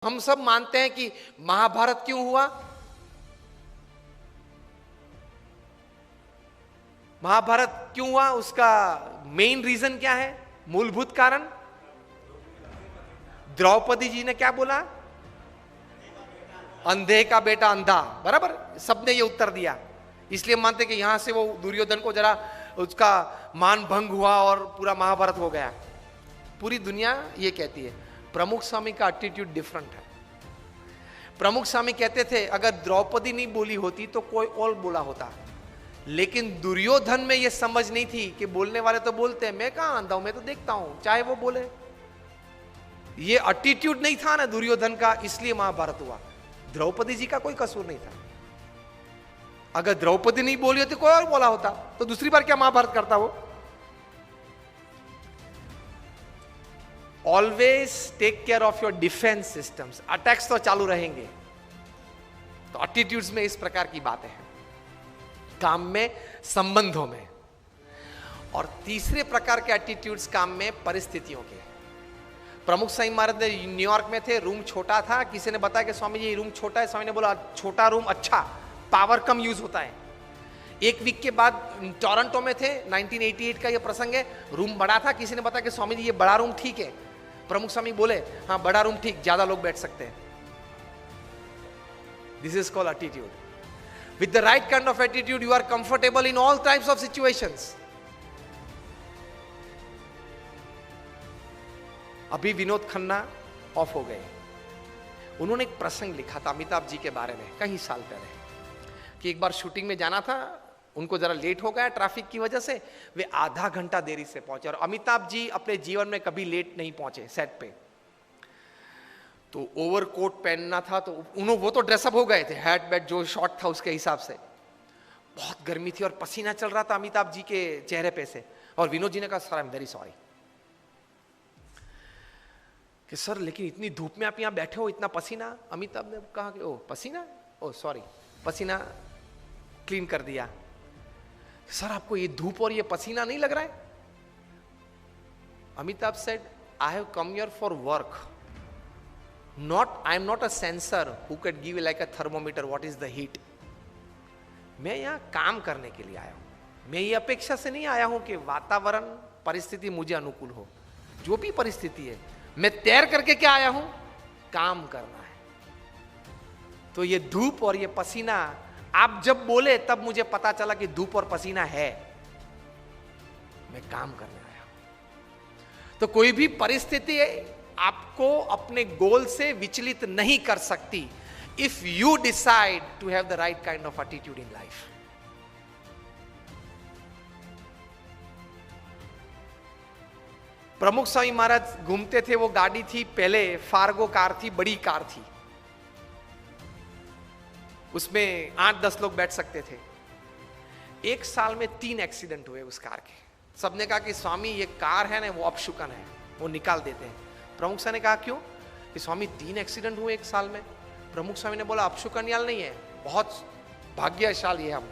हम सब मानते हैं कि महाभारत क्यों हुआ। महाभारत क्यों हुआ, उसका मेन रीजन क्या है, मूलभूत कारण। द्रौपदी जी ने क्या बोला, अंधे का बेटा अंधा, बराबर, सबने ये उत्तर दिया। इसलिए मानते कि यहां से वो दुर्योधन को जरा उसका मान भंग हुआ और पूरा महाभारत हो गया। पूरी दुनिया ये कहती है। प्रमुख स्वामी का एटीट्यूड डिफरेंट है। प्रमुख स्वामी कहते थे अगर द्रौपदी नहीं बोली होती तो कोई और बोला होता, लेकिन दुर्योधन में ये समझ नहीं थी कि बोलने वाले तो बोलते हैं, मैं कहां आंधा हूं, मैं तो देखता हूं चाहे वो बोले। ये एटीट्यूड नहीं था ना दुर्योधन का, इसलिए महाभारत हुआ। द्रौपदी जी का कोई कसूर नहीं था। अगर द्रौपदी नहीं बोली होती कोई और बोला होता तो दूसरी बार क्या महाभारत करता वो। Always take care of your defence systems. Attacks तो चालू रहेंगे, तो एटीट्यूड्स में इस प्रकार की बातें हैं, काम में, संबंधों में। और तीसरे प्रकार के एटीट्यूड्स काम में परिस्थितियों के। प्रमुख स्वामी महाराज न्यूयॉर्क में थे, रूम छोटा था, किसी ने बताया कि स्वामी जी ये रूम छोटा है, स्वामी ने बोला छोटा रूम अच्छा, पावर कम यूज होता है। एक वीक के बाद टोरंटो में थे, 1988 का ये प्रसंग है, रूम बड़ा था, किसी ने बताया कि स्वामी जी ये बड़ा रूम ठीक है। प्रमुख स्वामी बोले हाँ बड़ा रूम ठीक, ज्यादा लोग बैठ सकते हैं। This is called attitude. With the right kind of attitude you are comfortable in all types of situations. अभी विनोद खन्ना ऑफ हो गए, उन्होंने एक प्रसंग लिखा था अमिताभ जी के बारे में कई साल पहले, कि एक बार शूटिंग में जाना था, उनको जरा लेट हो गया ट्रैफिक की वजह से, वे आधा घंटा देरी से पहुंचे। और अमिताभ जी अपने जीवन में कभी लेट नहीं पहुंचे सेट पे। तो ओवरकोट पहनना था, तो वो तो ड्रेसअप हो गए थे, हैट बैट जो शॉट था उसके हिसाब से। बहुत गर्मी थी और पसीना चल रहा था अमिताभ जी के चेहरे पे से। और विनोद जी ने कहा sir I am very sorry, कि सर लेकिन इतनी धूप में आप यहाँ बैठे हो, इतना पसीना। अमिताभ ने कहा कि ओ पसीना, ओ सॉरी, पसीना क्लीन कर दिया। सर आपको ये धूप और ये पसीना नहीं लग रहा है? Amitabh said I have come here for work, not I am not a sensor who can give like a thermometer what is the heat. मैं यहां काम करने के लिए आया हूं, मैं ये अपेक्षा से नहीं आया हूं कि वातावरण परिस्थिति मुझे अनुकूल हो। जो भी परिस्थिति है, मैं तैर करके क्या आया हूं, काम करना है। तो ये धूप और ये पसीना आप जब बोले तब मुझे पता चला कि धूप और पसीना है, मैं काम करने आया हूं। तो कोई भी परिस्थिति आपको अपने गोल से विचलित नहीं कर सकती, if you decide to have the right kind of attitude in life. Pramukh Swami महाराज घूमते थे, वो गाड़ी थी पहले फार्गो कार थी, बड़ी कार थी, उसमें 8-10 लोग बैठ सकते थे। एक साल में 3 एक्सीडेंट हुए उस कार के। सबने कहा कि स्वामी ये कार है ना वो अपशुकन है, वो निकाल देते हैं। प्रमुख स्वामी ने कहा क्यों? कि स्वामी 3 एक्सीडेंट हुए एक साल में। प्रमुख स्वामी ने बोला अपशुकन याल नहीं है, बहुत भाग्यशाली है हम।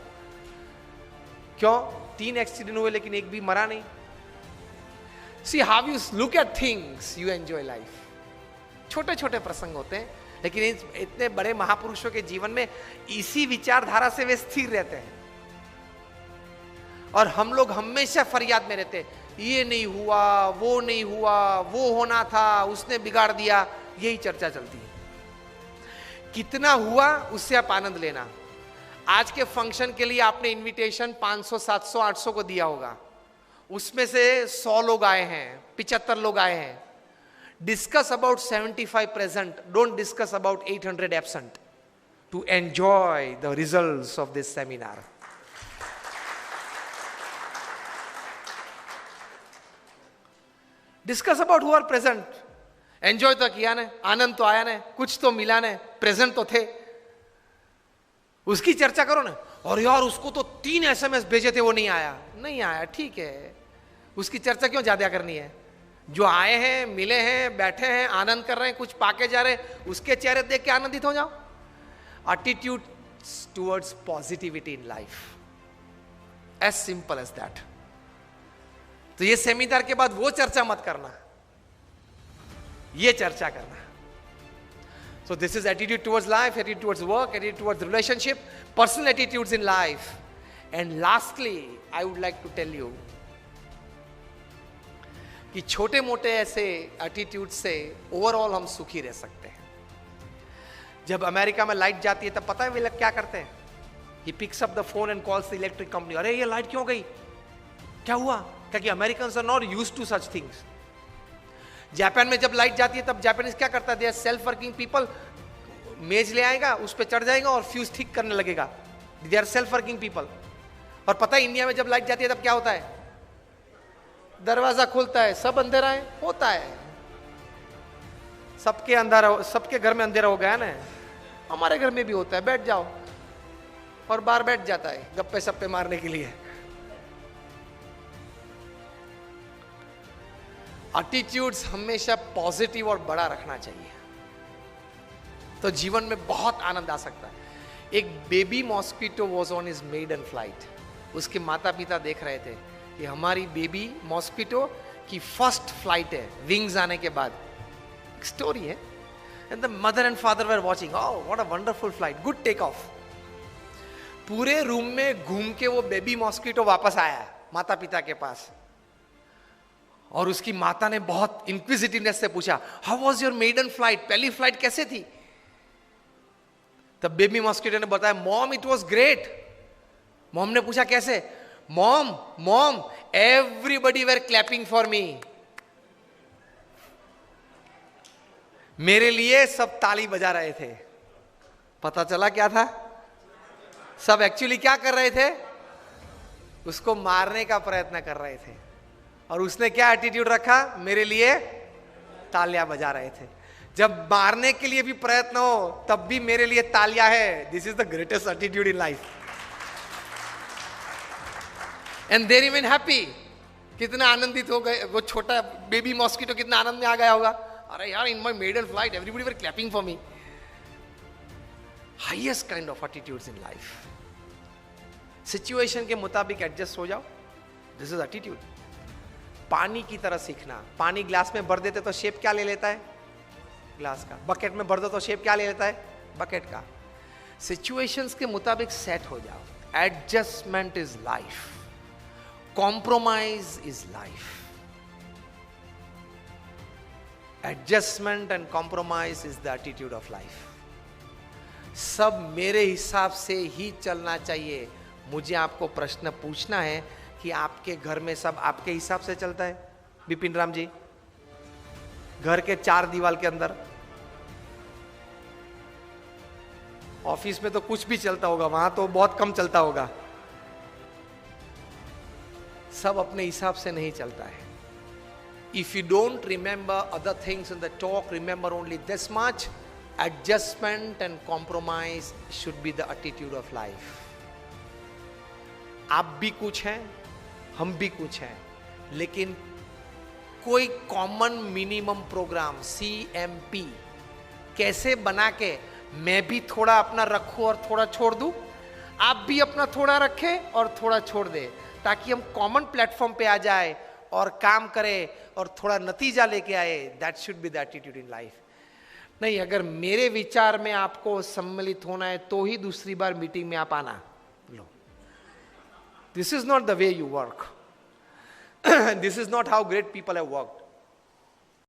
क्यों? 3 एक्सीडेंट हुए लेकिन एक भी मरा नहीं। See how you look at things, you enjoy life. छोटे छोटे प्रसंग होते हैं, लेकिन इतने बड़े महापुरुषों के जीवन में इसी विचारधारा से वे स्थिर रहते हैं। और हम लोग हमेशा फरियाद में रहते हैं, ये नहीं हुआ, वो नहीं हुआ, वो होना था, उसने बिगाड़ दिया, यही चर्चा चलती है। कितना हुआ उससे आप आनंद लेना। आज के फंक्शन के लिए आपने इनविटेशन 500, 700, 800 को दिया होगा, उसमें से 100 लोग आए हैं, 75 लोग आए हैं। Discuss about 75 present, don't discuss about 800 absent, to enjoy the results of this seminar. Discuss about who are present. Enjoy तो किया ने, आनंद तो आया ने, कुछ तो मिला ने, प्रेजेंट तो थे, उसकी चर्चा करो ना। और यार उसको तो 3 SMS भेजे थे वो नहीं आया, नहीं आया, ठीक है, उसकी चर्चा क्यों ज्यादा करनी है? जो आए हैं, मिले हैं, बैठे हैं, आनंद कर रहे हैं, कुछ पाके जा रहे हैं, उसके चेहरे देख के आनंदित हो जाओ। Attitude towards positivity in life, as simple as that. तो ये सेमिनार के बाद वो चर्चा मत करना, ये चर्चा करना। So this is attitude towards life, attitude towards work, attitude towards relationship, personal attitudes in life. And lastly, I would like to tell you कि छोटे मोटे ऐसे एटीट्यूड से ओवरऑल हम सुखी रह सकते हैं. जब अमेरिका में लाइट जाती है तब पता है वे लोग क्या करते हैं? He picks up the phone and calls the electric company. अरे ये लाइट क्यों गई? क्या हुआ? क्योंकि Americans are not used to such things. Japan में जब लाइट जाती है तब जापानीज क्या करता है? They are self working people. मेज ले आएगा, उस पर चढ़ जाएगा और फ्यूज ठीक करने लगेगा. They are self working people. और पता है इंडिया में जब लाइट जाती है तब क्या होता है? दरवाजा खुलता है, सब अंधेरा है, होता है. सबके अंधेरा, सबके घर में अंधेरा हो गया ना. हमारे घर में भी होता है. बैठ जाओ, और बाहर बैठ जाता है गप्पे सप्पे मारने के लिए. एटीट्यूड्स हमेशा पॉजिटिव और बड़ा रखना चाहिए, तो जीवन में बहुत आनंद आ सकता है. एक baby mosquito was on his maiden flight. उसके माता पिता देख रहे थे कि हमारी बेबी मॉस्किटो की फर्स्ट फ्लाइट है विंग्स आने के बाद. एक स्टोरी है. And the mother and father were watching. Oh what a wonderful flight, good take off. पूरे रूम में घूम के वो बेबी मॉस्किटो वापस आया माता पिता के पास, और उसकी माता ने बहुत इंक्विजिटिवनेस से पूछा, how was your maiden flight? पहली फ्लाइट कैसे थी? तब बेबी मॉस्किटो ने बताया, mom it was great. Mom ने पूछा कैसे? Mom mom everybody were clapping for me. मेरे लिए सब ताली बजा रहे थे. पता चला क्या था? सब एक्चुअली क्या कर रहे थे? उसको मारने का प्रयत्न कर रहे थे. और उसने क्या एटीट्यूड रखा? मेरे लिए तालियां बजा रहे थे. जब मारने के लिए भी प्रयत्न हो तब भी मेरे लिए तालियां है. This is the greatest attitude in life. And they remain happy. कितना आनंदित हो गए वो छोटा बेबी मॉस्किटो, कितना आनंद में आ गया होगा. अरे यार, in my maiden flight everybody were clapping for me. Highest kind of attitudes in life. Situation के मुताबिक एडजस्ट हो जाओ. This is attitude. पानी की तरह सीखना. पानी ग्लास में भर देते तो शेप क्या ले लेता है? ग्लास का. बकेट में भर दो तो शेप क्या ले लेता है? बकेट का. सिचुएशंस के मुताबिक सेट हो जाओ. Adjustment is life. Compromise is life. Adjustment and compromise is the attitude of life. सब मेरे हिसाब से ही चलना चाहिए. मुझे आपको प्रश्न पूछना है कि आपके घर में सब आपके हिसाब से चलता है? बिपिन राम जी, घर के 4 दीवार के अंदर, ऑफिस में तो कुछ भी चलता होगा, वहां तो बहुत कम चलता होगा. सब अपने हिसाब से नहीं चलता है. If you don't remember other things in the talk, remember only this much. Adjustment and compromise should be the attitude of life. आप भी कुछ हैं, हम भी कुछ हैं, लेकिन कोई कॉमन मिनिमम प्रोग्राम CMP कैसे बना के मैं भी थोड़ा अपना रखूं और थोड़ा छोड़ दूं, आप भी अपना थोड़ा रखें और थोड़ा छोड़ दे, ताकि हम कॉमन प्लेटफॉर्म पे आ जाए और काम करें और थोड़ा नतीजा लेके आए. That should be the attitude in life. नहीं, अगर मेरे विचार में आपको सम्मिलित होना है तो ही दूसरी बार मीटिंग में आप आना. लो, this is not the way you work. This is not how great people have worked.